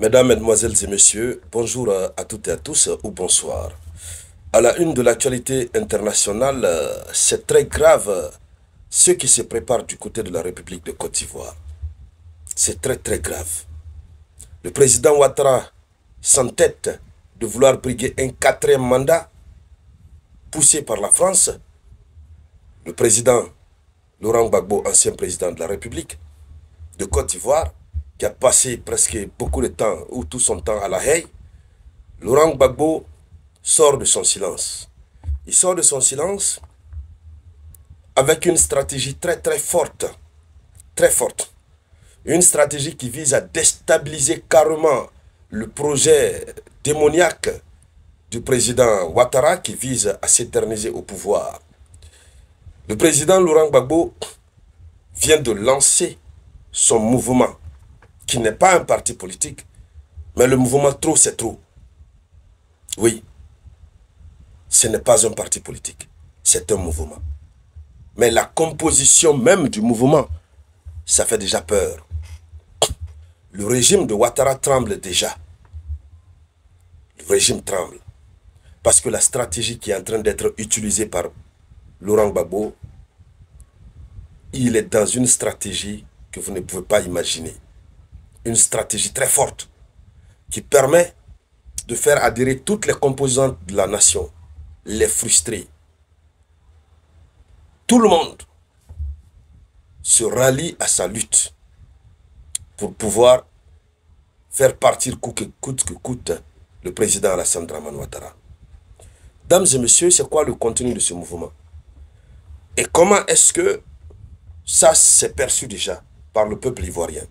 Mesdames, Mesdemoiselles et Messieurs, bonjour à toutes et à tous ou bonsoir. À la une de l'actualité internationale, c'est très grave ce qui se prépare du côté de la République de Côte d'Ivoire. C'est très très grave. Le président Ouattara s'entête de vouloir briguer un quatrième mandat poussé par la France. Le président Laurent Gbagbo, ancien président de la République de Côte d'Ivoire, qui a passé presque beaucoup de temps ou tout son temps à La Haye, Laurent Gbagbo sort de son silence. Il sort de son silence avec une stratégie très très forte. Très forte. Une stratégie qui vise à déstabiliser carrément le projet démoniaque du président Ouattara qui vise à s'éterniser au pouvoir. Le président Laurent Gbagbo vient de lancer son mouvement, qui n'est pas un parti politique, mais le mouvement Trop c'est trop. Oui, ce n'est pas un parti politique, c'est un mouvement. Mais la composition même du mouvement, ça fait déjà peur. Le régime de Ouattara tremble déjà. Le régime tremble. Parce que la stratégie qui est en train d'être utilisée par Laurent Gbagbo, il est dans une stratégie que vous ne pouvez pas imaginer. Une stratégie très forte qui permet de faire adhérer toutes les composantes de la nation, les frustrer. Tout le monde se rallie à sa lutte pour pouvoir faire partir coûte que coûte le président Alassane Dramane Ouattara. Dames et messieurs, c'est quoi le contenu de ce mouvement? Et comment est-ce que ça s'est perçu déjà par le peuple ivoirien?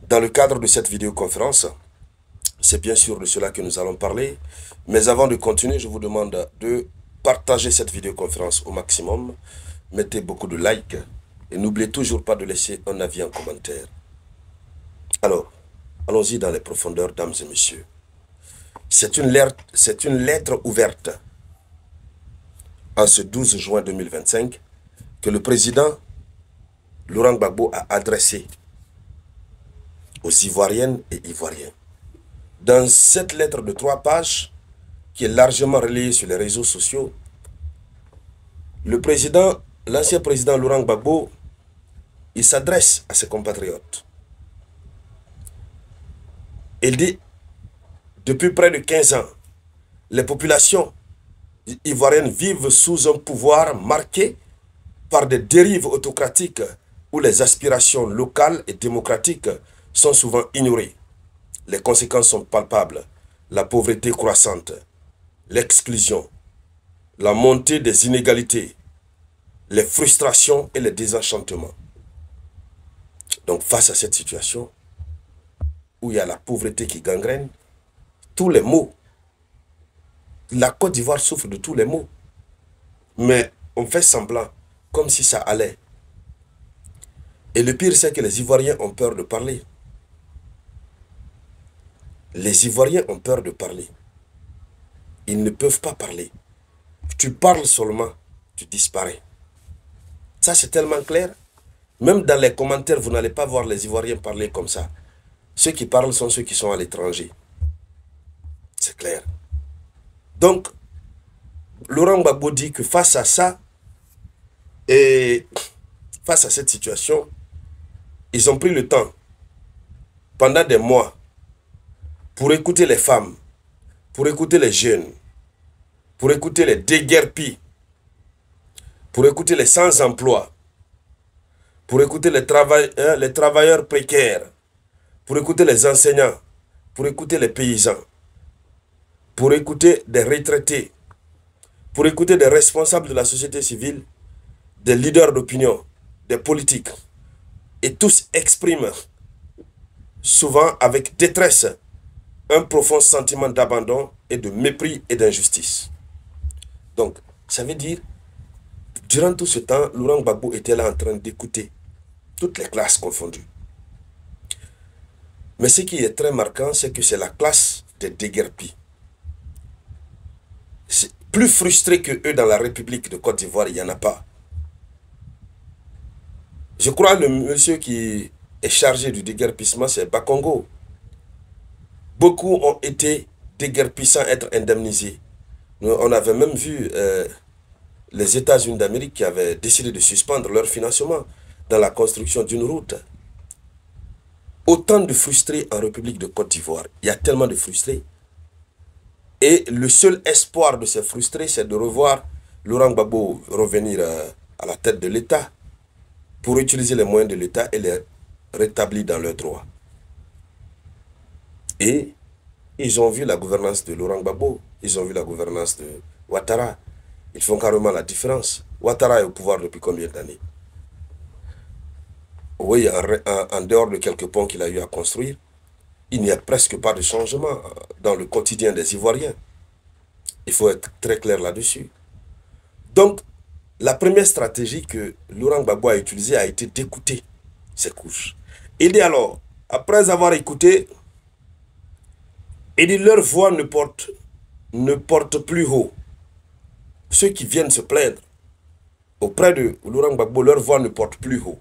Dans le cadre de cette vidéoconférence, c'est bien sûr de cela que nous allons parler. Mais avant de continuer, je vous demande de partager cette vidéoconférence au maximum. Mettez beaucoup de likes et n'oubliez toujours pas de laisser un avis en commentaire. Alors, allons-y dans les profondeurs, dames et messieurs. C'est une lettre ouverte en ce 12 juin 2025 que le président Laurent Gbagbo a adressée aux Ivoiriennes et Ivoiriens. Dans cette lettre de 3 pages, qui est largement relayée sur les réseaux sociaux, l'ancien président Laurent Gbagbo, il s'adresse à ses compatriotes. Il dit, depuis près de 15 ans, les populations ivoiriennes vivent sous un pouvoir marqué par des dérives autocratiques où les aspirations locales et démocratiques sont souvent ignorées. Les conséquences sont palpables. La pauvreté croissante, l'exclusion, la montée des inégalités, les frustrations et les désenchantements. Donc face à cette situation, où il y a la pauvreté qui gangrène, tous les maux, la Côte d'Ivoire souffre de tous les maux. Mais on fait semblant, comme si ça allait. Et le pire, c'est que les Ivoiriens ont peur de parler. Les Ivoiriens ont peur de parler. Ils ne peuvent pas parler. Tu parles seulement, tu disparais. Ça, c'est tellement clair. Même dans les commentaires, vous n'allez pas voir les Ivoiriens parler comme ça. Ceux qui parlent sont ceux qui sont à l'étranger. C'est clair. Donc, Laurent Gbagbo dit que face à ça, et face à cette situation, ils ont pris le temps, pendant des mois, pour écouter les femmes, pour écouter les jeunes, pour écouter les déguerpis, pour écouter les sans-emploi, pour écouter les travailleurs précaires, pour écouter les enseignants, pour écouter les paysans, pour écouter des retraités, pour écouter des responsables de la société civile, des leaders d'opinion, des politiques. Et tous expriment, souvent avec détresse, un profond sentiment d'abandon et de mépris et d'injustice. Donc, ça veut dire, durant tout ce temps, Laurent Gbagbo était là en train d'écouter toutes les classes confondues. Mais ce qui est très marquant, c'est que c'est la classe des déguerpis. Plus frustrés que eux dans la République de Côte d'Ivoire, il n'y en a pas. Je crois que le monsieur qui est chargé du déguerpissement, c'est Bakongo. Beaucoup ont été déguerpis sans être indemnisés. On avait même vu les États-Unis d'Amérique qui avaient décidé de suspendre leur financement dans la construction d'une route. Autant de frustrés en République de Côte d'Ivoire. Il y a tellement de frustrés. Et le seul espoir de ces frustrés, c'est de revoir Laurent Gbagbo revenir à la tête de l'État pour utiliser les moyens de l'État et les rétablir dans leurs droits. Et ils ont vu la gouvernance de Laurent Gbagbo, ils ont vu la gouvernance de Ouattara. Ils font carrément la différence. Ouattara est au pouvoir depuis combien d'années? Oui, en dehors de quelques ponts qu'il a eu à construire, il n'y a presque pas de changement dans le quotidien des Ivoiriens. Il faut être très clair là-dessus. Donc, la première stratégie que Laurent Gbagbo a utilisée a été d'écouter ces couches. Il dit alors, après avoir écouté, il dit leur voix ne porte plus haut. Ceux qui viennent se plaindre auprès de Laurent Gbagbo, leur voix ne porte plus haut.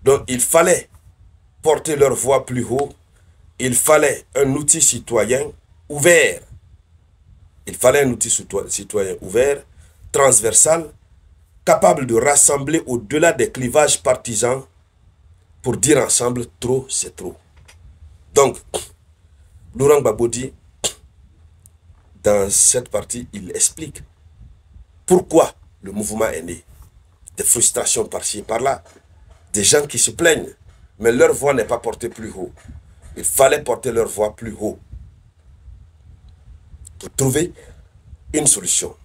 Donc, il fallait porter leur voix plus haut. Il fallait un outil citoyen ouvert. Il fallait un outil citoyen ouvert, transversal, capable de rassembler au-delà des clivages partisans pour dire ensemble, trop, c'est trop. Donc, Laurent Gbagbo dit, dans cette partie, il explique pourquoi le mouvement est né. Des frustrations par-ci et par-là, des gens qui se plaignent, mais leur voix n'est pas portée plus haut. Il fallait porter leur voix plus haut pour trouver une solution.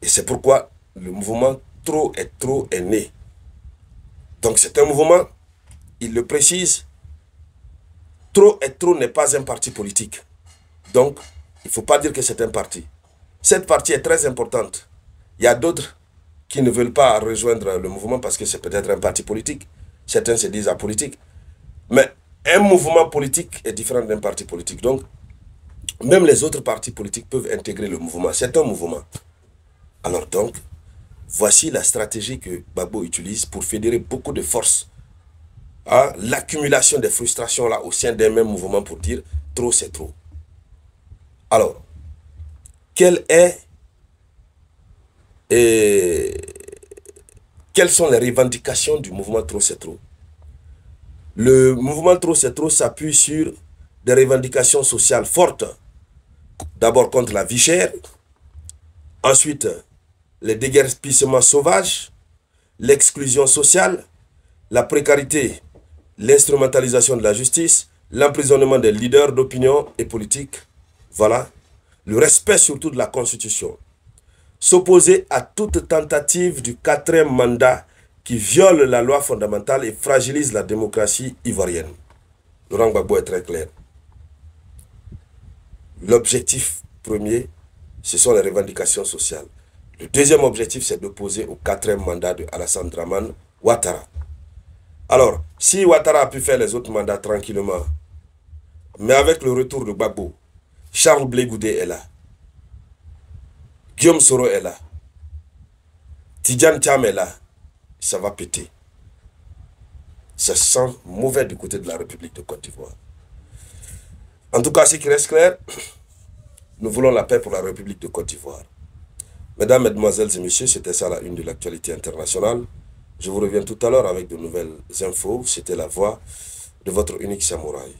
Et c'est pourquoi le mouvement Trop est né. Donc c'est un mouvement, il le précise, Trop n'est pas un parti politique. Donc, il ne faut pas dire que c'est un parti. Cette partie est très importante. Il y a d'autres qui ne veulent pas rejoindre le mouvement parce que c'est peut-être un parti politique. Certains se disent apolitiques. Mais un mouvement politique est différent d'un parti politique. Donc, même les autres partis politiques peuvent intégrer le mouvement. C'est un mouvement. Alors donc, voici la stratégie que Gbagbo utilise pour fédérer beaucoup de forces. Hein, l'accumulation des frustrations là au sein d'un même mouvement pour dire trop c'est trop. Alors, quelles sont les revendications du mouvement Trop c'est trop? Le mouvement Trop c'est trop s'appuie sur des revendications sociales fortes. D'abord contre la vie chère, ensuite les déguerpissements sauvages, l'exclusion sociale, la précarité, l'instrumentalisation de la justice, l'emprisonnement des leaders d'opinion et politique, voilà, le respect surtout de la Constitution. S'opposer à toute tentative du 4e mandat qui viole la loi fondamentale et fragilise la démocratie ivoirienne. Laurent Gbagbo est très clair. L'objectif premier, ce sont les revendications sociales. Le deuxième objectif, c'est d'opposer au 4e mandat de Alassane Dramane Ouattara. Alors, si Ouattara a pu faire les autres mandats tranquillement, mais avec le retour de Gbagbo, Charles Blé Goudé est là, Guillaume Soro est là, Tidjane Thiam est là, ça va péter. Ça sent mauvais du côté de la République de Côte d'Ivoire. En tout cas, ce qui reste clair, nous voulons la paix pour la République de Côte d'Ivoire. Mesdames, Mesdemoiselles et Messieurs, c'était ça la une de l'actualité internationale. Je vous reviens tout à l'heure avec de nouvelles infos. C'était la voix de votre unique samouraï.